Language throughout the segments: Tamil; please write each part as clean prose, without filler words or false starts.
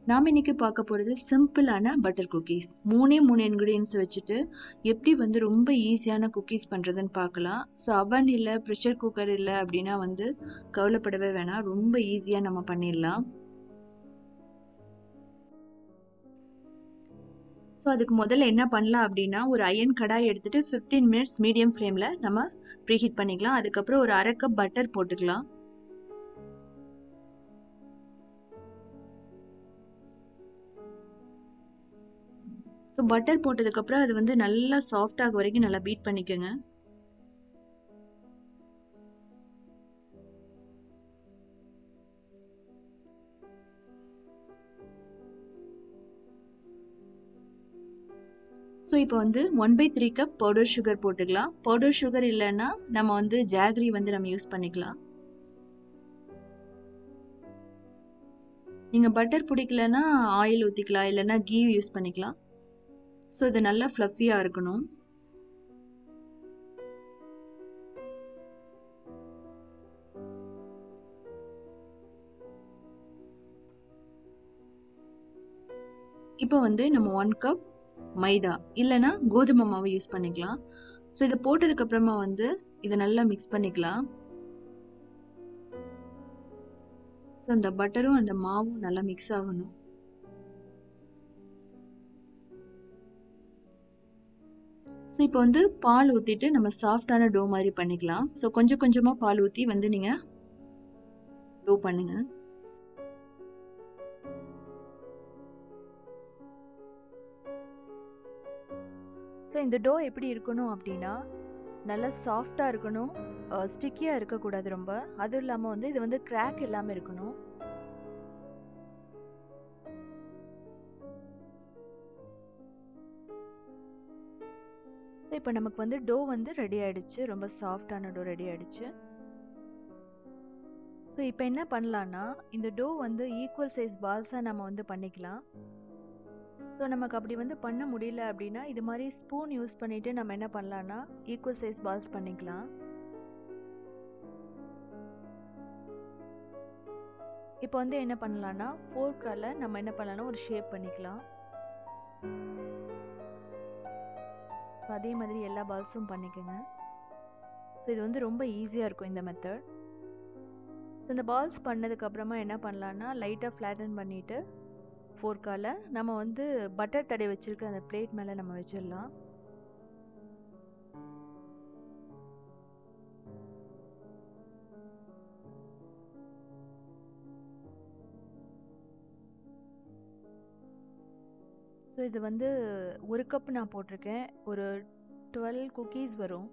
நாம் இன்னைக்கு பார்க்க போகிறது சிம்பிளான பட்டர் குக்கீஸ். 3 இன்க்ரீடியன்ஸ் வச்சுட்டு எப்படி ரொம்ப ஈஸியான குக்கீஸ் பண்ணுறதுன்னு பார்க்கலாம். ஸோ அவன் இல்லை, ப்ரெஷர் குக்கர் இல்லை அப்படின்னா கவலைப்படவே வேணாம், ரொம்ப ஈஸியாக நம்ம பண்ணிடலாம். ஸோ அதுக்கு முதல்ல என்ன பண்ணலாம் அப்படின்னா, ஒரு அயன் கடாய் எடுத்துட்டு 15 மினிட்ஸ் மீடியம் ஃப்ளேமில் நம்ம ப்ரீஹீட் பண்ணிக்கலாம். அதுக்கப்புறம் ஒரு 1/2 கப் பட்டர் போட்டுக்கலாம். ஸோ பட்டர் போட்டதுக்கப்புறம் அது நல்லா சாஃப்ட் ஆக வரைக்கும் நல்லா பீட் பண்ணிக்கோங்க. ஸோ இப்போ 1/3 கப் பவுடர் சுகர் போட்டுக்கலாம். பவுடர் சுகர் இல்லைன்னா நம்ம ஜாகரி நம்ம யூஸ் பண்ணிக்கலாம். நீங்கள் பட்டர் பிடிக்கலன்னா ஆயில் ஊற்றிக்கலாம், இல்லைன்னா கீ யூஸ் பண்ணிக்கலாம். ஸோ இது நல்லா ஃப்ளஃபியாக இருக்கணும். இப்போ நம்ம 1 கப் மைதா இல்லைன்னா கோதுமை மாவு யூஸ் பண்ணிக்கலாம். ஸோ இதை போட்டதுக்கப்புறமா இதை நல்லா மிக்ஸ் பண்ணிக்கலாம். ஸோ அந்த பட்டரும் அந்த மாவும் நல்லா மிக்ஸ் ஆகணும். ஸோ இப்போ பால் ஊற்றிட்டு நம்ம சாஃப்டான டோ மாதிரி பண்ணிக்கலாம். ஸோ கொஞ்சம் கொஞ்சமாக பால் ஊற்றி நீங்கள் டோ பண்ணுங்க. ஸோ இந்த டோ எப்படி இருக்கணும் அப்படின்னா, நல்லா சாஃப்டாக இருக்கணும், ஸ்டிக்கியாக இருக்கக்கூடாது ரொம்ப. அதுவும் இல்லாமல் இது கிராக் இல்லாமல் இருக்கணும். ஸோ இப்போ நமக்கு டோ ரெடி ஆகிடுச்சு, ரொம்ப சாஃப்டான டோ ரெடி ஆகிடுச்சு. ஸோ இப்போ என்ன பண்ணலான்னா, இந்த டோ ஈக்குவல் சைஸ் பால்ஸாக நம்ம பண்ணிக்கலாம். ஸோ நமக்கு அப்படி பண்ண முடியல அப்படின்னா, இது மாதிரி ஸ்பூன் யூஸ் பண்ணிவிட்டு நம்ம என்ன பண்ணலான்னா ஈக்குவல் சைஸ் பால்ஸ் பண்ணிக்கலாம். இப்போ என்ன பண்ணலான்னா, ஃபோர்க்கால் நம்ம என்ன பண்ணலான்னா ஒரு ஷேப் பண்ணிக்கலாம். ஸோ அதே மாதிரி எல்லா பால்ஸும் பண்ணிக்கோங்க. ஸோ இது ரொம்ப ஈஸியாக இருக்கும் இந்த மெத்தட். ஸோ இந்த பால்ஸ் பண்ணதுக்கப்புறமா என்ன பண்ணலான்னா, லைட்டாக ஃப்ளாட்டன் பண்ணிவிட்டு ஃபோர்க்கால் நம்ம பட்டர் தடவி வச்சுருக்க அந்த பிளேட் மேலே நம்ம வச்சிடலாம். ஸோ இது 1 கப் நான் போட்டிருக்கேன், ஒரு 12 குக்கீஸ் வரும்.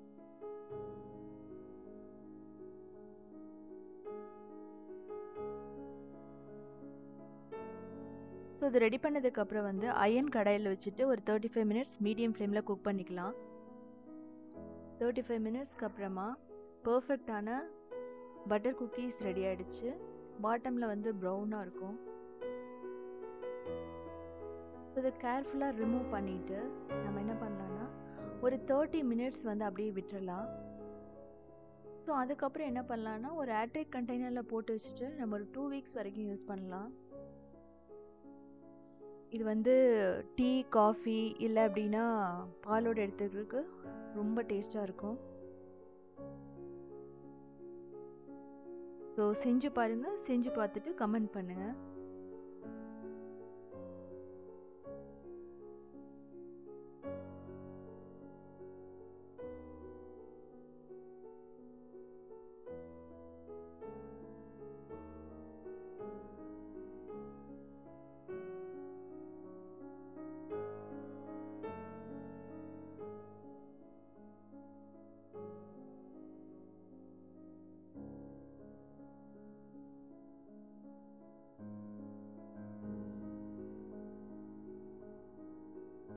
ஸோ இது ரெடி பண்ணதுக்கப்புறம் அயன் கடாயில் வச்சுட்டு ஒரு 35 மினிட்ஸ் மீடியம் ஃப்ளேமில் குக் பண்ணிக்கலாம். 35 மினிட்ஸ்க்கு அப்புறமா பர்ஃபெக்டான பட்டர் குக்கீஸ் ரெடி ஆகிடுச்சு. பாட்டமில் ப்ரௌனாக இருக்கும். ஸோ இதை கேர்ஃபுல்லாக ரிமூவ் பண்ணிவிட்டு நம்ம என்ன பண்ணலான்னா ஒரு 30 மினிட்ஸ் அப்படியே விட்டுடலாம். ஸோ அதுக்கப்புறம் என்ன பண்ணலான்னா ஒரு ஏர்டைட் கண்டெய்னரில் போட்டு வச்சுட்டு நம்ம ஒரு 2 வீக்ஸ் வரைக்கும் யூஸ் பண்ணலாம். இது டீ, காஃபி இல்லை அப்படின்னா பாலோடு எடுத்துக்கிறதுக்கு ரொம்ப டேஸ்ட்டாக இருக்கும். ஸோ செஞ்சு பாருங்கள், செஞ்சு பார்த்துட்டு கமெண்ட் பண்ணுங்கள்.